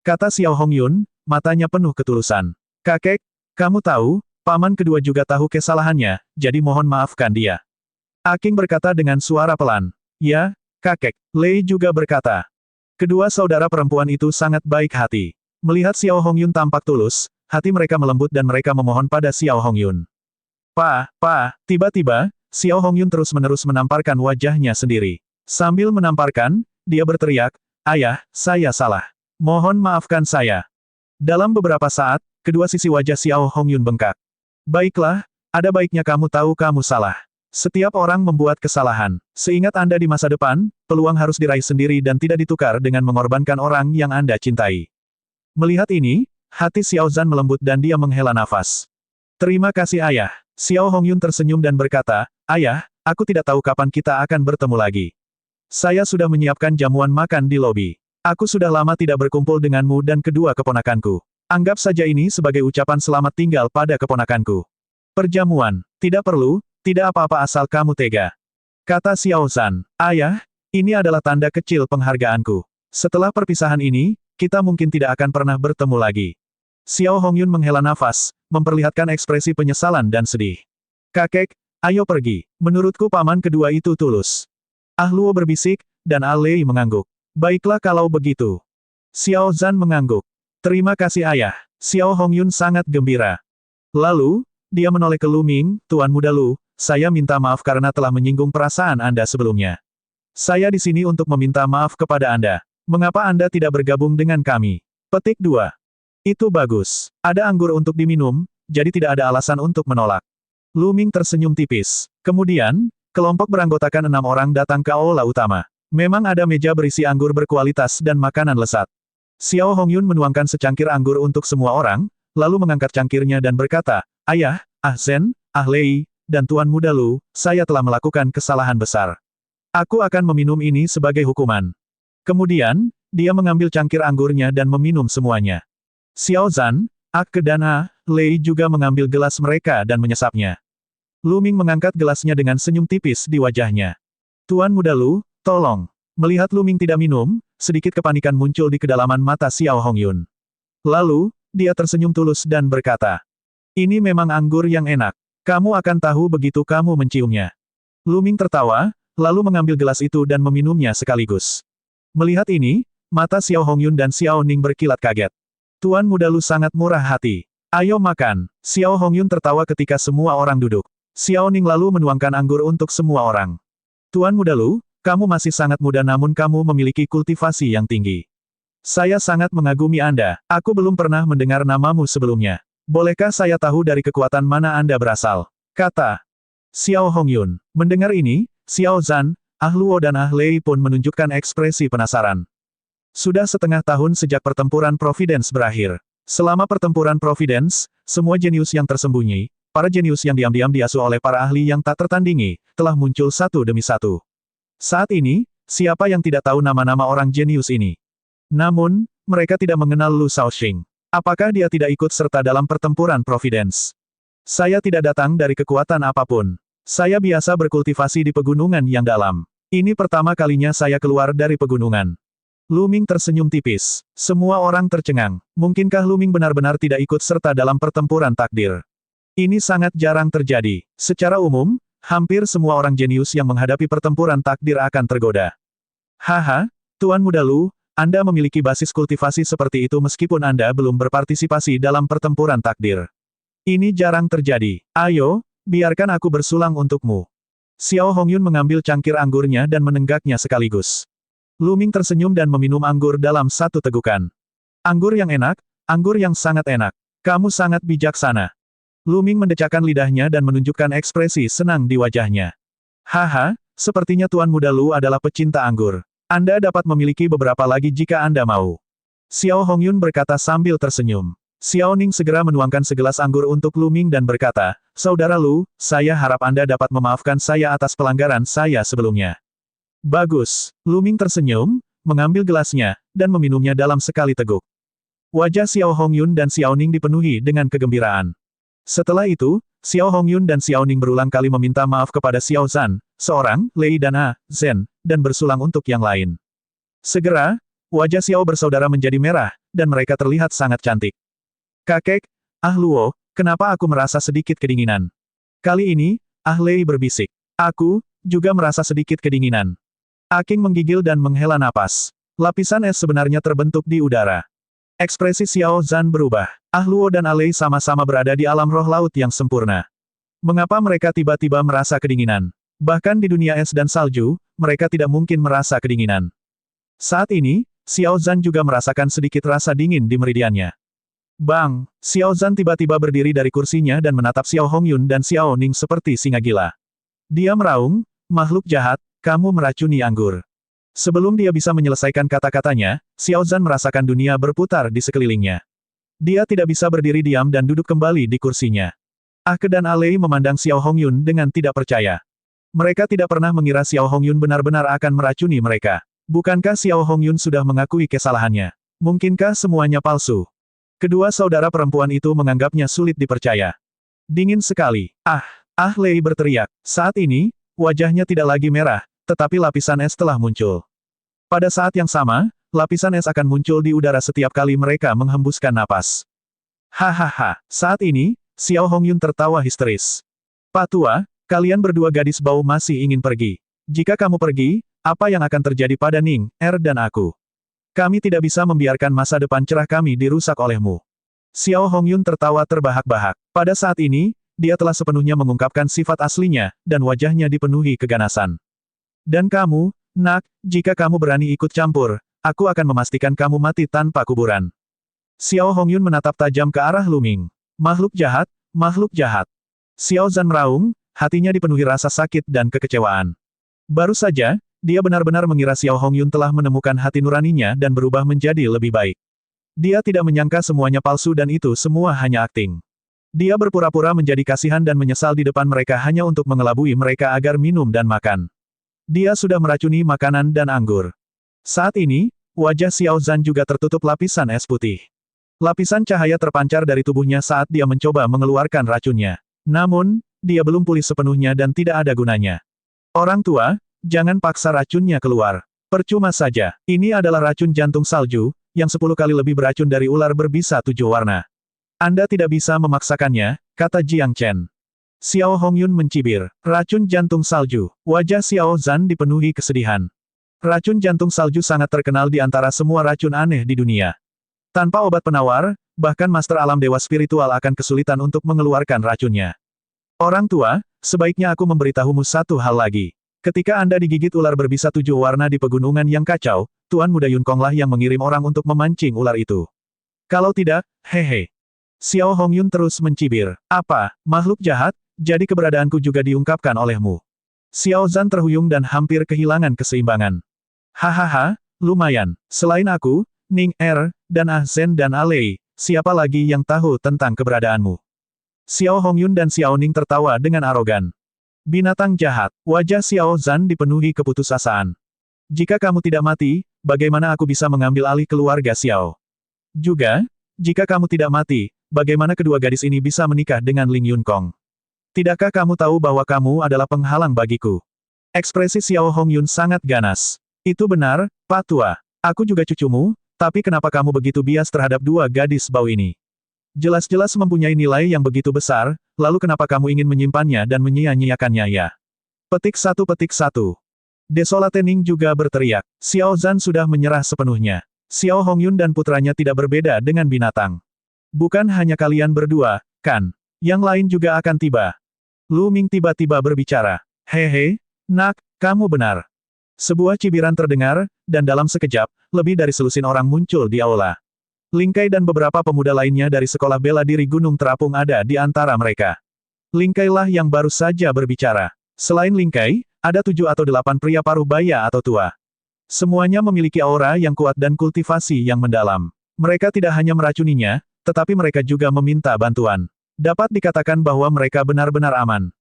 Kata Xiao Hongyun, matanya penuh ketulusan. Kakek, kamu tahu, paman kedua juga tahu kesalahannya, jadi mohon maafkan dia. Aking berkata dengan suara pelan. Ya, kakek. Lei juga berkata. Kedua saudara perempuan itu sangat baik hati. Melihat Xiao Hongyun tampak tulus, hati mereka melembut dan mereka memohon pada Xiao Hongyun. Tiba-tiba, Xiao Hongyun terus-menerus menamparkan wajahnya sendiri. Sambil menamparkan, dia berteriak, ayah, saya salah. Mohon maafkan saya. Dalam beberapa saat, kedua sisi wajah Xiao Hongyun bengkak. Baiklah, ada baiknya kamu tahu kamu salah. Setiap orang membuat kesalahan. Seingat Anda di masa depan, peluang harus diraih sendiri dan tidak ditukar dengan mengorbankan orang yang Anda cintai. Melihat ini, hati Xiao Zhan melembut dan dia menghela nafas. Terima kasih ayah. Xiao Hongyun tersenyum dan berkata, ayah, aku tidak tahu kapan kita akan bertemu lagi. Saya sudah menyiapkan jamuan makan di lobi. Aku sudah lama tidak berkumpul denganmu dan kedua keponakanku. Anggap saja ini sebagai ucapan selamat tinggal pada keponakanku. Perjamuan. Tidak perlu, tidak apa-apa asal kamu tega. Kata Xiao Zhan. Ayah, ini adalah tanda kecil penghargaanku. Setelah perpisahan ini, kita mungkin tidak akan pernah bertemu lagi. Xiao Hongyun menghela nafas, memperlihatkan ekspresi penyesalan dan sedih. Kakek, ayo pergi. Menurutku paman kedua itu tulus. Ah Luo berbisik, dan Ah Lei mengangguk. Baiklah kalau begitu. Xiao Zhan mengangguk. Terima kasih ayah. Xiao Hongyun sangat gembira. Lalu, dia menoleh ke Lu Ming, Tuan Muda Lu, saya minta maaf karena telah menyinggung perasaan Anda sebelumnya. Saya di sini untuk meminta maaf kepada Anda. Mengapa Anda tidak bergabung dengan kami? Petik 2. Itu bagus. Ada anggur untuk diminum, jadi tidak ada alasan untuk menolak. Lu Ming tersenyum tipis. Kemudian, kelompok beranggotakan 6 orang datang ke aula utama. Memang ada meja berisi anggur berkualitas dan makanan lezat. Xiao Hongyun menuangkan secangkir anggur untuk semua orang, lalu mengangkat cangkirnya dan berkata, ayah, Ah Zhen, Ah Lei, dan Tuan Muda Lu, saya telah melakukan kesalahan besar. Aku akan meminum ini sebagai hukuman. Kemudian, dia mengambil cangkir anggurnya dan meminum semuanya. Xiao Zhan, Ake dan Ah Lei juga mengambil gelas mereka dan menyesapnya. Lu Ming mengangkat gelasnya dengan senyum tipis di wajahnya. Tuan Muda Lu, tolong. Melihat Lu Ming tidak minum, sedikit kepanikan muncul di kedalaman mata Xiao Hongyun. Lalu, dia tersenyum tulus dan berkata, ini memang anggur yang enak. Kamu akan tahu begitu kamu menciumnya. Lu Ming tertawa, lalu mengambil gelas itu dan meminumnya sekaligus. Melihat ini, mata Xiao Hongyun dan Xiao Ning berkilat kaget. Tuan Muda Lu sangat murah hati. Ayo makan. Xiao Hongyun tertawa ketika semua orang duduk. Xiao Ning lalu menuangkan anggur untuk semua orang. Tuan Muda Lu, kamu masih sangat muda namun kamu memiliki kultivasi yang tinggi. Saya sangat mengagumi Anda. Aku belum pernah mendengar namamu sebelumnya. Bolehkah saya tahu dari kekuatan mana Anda berasal? Kata Xiao Hongyun. Mendengar ini, Xiao Zhan, Ah Luo dan Ah Lei pun menunjukkan ekspresi penasaran. Sudah setengah tahun sejak pertempuran Providence berakhir. Selama pertempuran Providence, semua jenius yang tersembunyi, para jenius yang diam-diam diasuh oleh para ahli yang tak tertandingi, telah muncul satu demi satu. Saat ini, siapa yang tidak tahu nama-nama orang jenius ini? Namun, mereka tidak mengenal Lu Shaoxing. Apakah dia tidak ikut serta dalam pertempuran Providence? Saya tidak datang dari kekuatan apapun. Saya biasa berkultivasi di pegunungan yang dalam. Ini pertama kalinya saya keluar dari pegunungan. Lu Ming tersenyum tipis. Semua orang tercengang. Mungkinkah Lu Ming benar-benar tidak ikut serta dalam pertempuran takdir? Ini sangat jarang terjadi. Secara umum, hampir semua orang jenius yang menghadapi pertempuran takdir akan tergoda. Haha, Tuan Muda Lu, Anda memiliki basis kultivasi seperti itu meskipun Anda belum berpartisipasi dalam pertempuran takdir. Ini jarang terjadi. Ayo, biarkan aku bersulang untukmu. Xiao Hongyun mengambil cangkir anggurnya dan menenggaknya sekaligus. Lu Ming tersenyum dan meminum anggur dalam satu tegukan. Anggur yang enak, anggur yang sangat enak. Kamu sangat bijaksana. Lu Ming mendecakkan lidahnya dan menunjukkan ekspresi senang di wajahnya. Haha, sepertinya Tuan Muda Lu adalah pecinta anggur. Anda dapat memiliki beberapa lagi jika Anda mau. Xiao Hongyun berkata sambil tersenyum. Xiao Ning segera menuangkan segelas anggur untuk Lu Ming dan berkata, "Saudara Lu, saya harap Anda dapat memaafkan saya atas pelanggaran saya sebelumnya." "Bagus." Lu Ming tersenyum, mengambil gelasnya, dan meminumnya dalam sekali teguk. Wajah Xiao Hongyun dan Xiao Ning dipenuhi dengan kegembiraan. Setelah itu, Xiao Hongyun dan Xiao Ning berulang kali meminta maaf kepada Xiao Zhan, seorang, Lei dan Zhen, dan bersulang untuk yang lain. Segera, wajah Xiao bersaudara menjadi merah, dan mereka terlihat sangat cantik. "Kakek, Luo, kenapa aku merasa sedikit kedinginan?" Kali ini, Lei berbisik. "Aku juga merasa sedikit kedinginan." King menggigil dan menghela napas. Lapisan es sebenarnya terbentuk di udara. Ekspresi Xiao Zhan berubah. Luo dan Lei sama-sama berada di alam roh laut yang sempurna. Mengapa mereka tiba-tiba merasa kedinginan? Bahkan di dunia es dan salju, mereka tidak mungkin merasa kedinginan. Saat ini, Xiao Zhan juga merasakan sedikit rasa dingin di meridiannya. Bang! Xiao Zhan tiba-tiba berdiri dari kursinya dan menatap Xiao Hongyun dan Xiao Ning seperti singa gila. Dia meraung, "Makhluk jahat, kamu meracuni anggur." Sebelum dia bisa menyelesaikan kata-katanya, Xiao Zhan merasakan dunia berputar di sekelilingnya. Dia tidak bisa berdiri diam dan duduk kembali di kursinya. Ake dan Lei memandang Xiao Hongyun dengan tidak percaya. Mereka tidak pernah mengira Xiao Hongyun benar-benar akan meracuni mereka. Bukankah Xiao Hongyun sudah mengakui kesalahannya? Mungkinkah semuanya palsu? Kedua saudara perempuan itu menganggapnya sulit dipercaya. Dingin sekali. Lei berteriak. Saat ini, wajahnya tidak lagi merah, tetapi lapisan es telah muncul. Pada saat yang sama, lapisan es akan muncul di udara setiap kali mereka menghembuskan napas. Hahaha. Saat ini, Xiao Hongyun tertawa histeris. "Pak Tua, kalian berdua gadis bau masih ingin pergi. Jika kamu pergi, apa yang akan terjadi pada Ning, dan aku? Kami tidak bisa membiarkan masa depan cerah kami dirusak olehmu." Xiao Hongyun tertawa terbahak-bahak. Pada saat ini, dia telah sepenuhnya mengungkapkan sifat aslinya, dan wajahnya dipenuhi keganasan. "Dan kamu, Nak, jika kamu berani ikut campur, aku akan memastikan kamu mati tanpa kuburan." Xiao Hongyun menatap tajam ke arah Lu Ming. "Makhluk jahat, makhluk jahat." Xiao Zhan meraung, hatinya dipenuhi rasa sakit dan kekecewaan. Baru saja, dia benar-benar mengira Xiao Hongyun telah menemukan hati nuraninya dan berubah menjadi lebih baik. Dia tidak menyangka semuanya palsu dan itu semua hanya akting. Dia berpura-pura menjadi kasihan dan menyesal di depan mereka hanya untuk mengelabui mereka agar minum dan makan. Dia sudah meracuni makanan dan anggur. Saat ini, wajah Xiao Zhan juga tertutup lapisan es putih. Lapisan cahaya terpancar dari tubuhnya saat dia mencoba mengeluarkan racunnya. Namun, dia belum pulih sepenuhnya dan tidak ada gunanya. "Orang tua, jangan paksa racunnya keluar. Percuma saja. Ini adalah racun jantung salju, yang 10 kali lebih beracun dari ular berbisa 7 warna. Anda tidak bisa memaksakannya," kata Jiang Chen. Xiao Hongyun mencibir. "Racun jantung salju." Wajah Xiao Zhan dipenuhi kesedihan. Racun jantung salju sangat terkenal di antara semua racun aneh di dunia. Tanpa obat penawar, bahkan Master Alam Dewa Spiritual akan kesulitan untuk mengeluarkan racunnya. "Orang tua, sebaiknya aku memberitahumu satu hal lagi. Ketika Anda digigit ular berbisa 7 warna di pegunungan yang kacau, Tuan Muda Yunkonglah yang mengirim orang untuk memancing ular itu. Kalau tidak, hehe." Xiao Hongyun terus mencibir. "Apa, makhluk jahat, jadi keberadaanku juga diungkapkan olehmu?" Xiao Zhan terhuyung dan hampir kehilangan keseimbangan. "Hahaha, lumayan. Selain aku, Ning, dan Zhen dan Lei, siapa lagi yang tahu tentang keberadaanmu?" Xiao Hongyun dan Xiao Ning tertawa dengan arogan. "Binatang jahat." Wajah Xiao Zhan dipenuhi keputusasaan. "Jika kamu tidak mati, bagaimana aku bisa mengambil alih keluarga Xiao? Juga, jika kamu tidak mati, bagaimana kedua gadis ini bisa menikah dengan Ling Yunkong? Tidakkah kamu tahu bahwa kamu adalah penghalang bagiku?" Ekspresi Xiao Hongyun sangat ganas. "Itu benar, Pak Tua. Aku juga cucumu, tapi kenapa kamu begitu bias terhadap dua gadis bau ini? Jelas-jelas mempunyai nilai yang begitu besar, lalu kenapa kamu ingin menyimpannya dan menyia-nyiakannya ya?" Petik 1. Desolate Ning juga berteriak. Xiao Zhan sudah menyerah sepenuhnya. Xiao Hongyun dan putranya tidak berbeda dengan binatang. "Bukan hanya kalian berdua, kan? Yang lain juga akan tiba." Lu Ming tiba-tiba berbicara. "Hehe, Nak, kamu benar." Sebuah cibiran terdengar, dan dalam sekejap, lebih dari selusin orang muncul di aula. Ling Kai dan beberapa pemuda lainnya dari sekolah bela diri Gunung Terapung ada di antara mereka. Ling Kai lah yang baru saja berbicara. Selain Ling Kai, ada 7 atau 8 pria paruh baya atau tua. Semuanya memiliki aura yang kuat dan kultivasi yang mendalam. Mereka tidak hanya meracuninya, tetapi mereka juga meminta bantuan. Dapat dikatakan bahwa mereka benar-benar aman.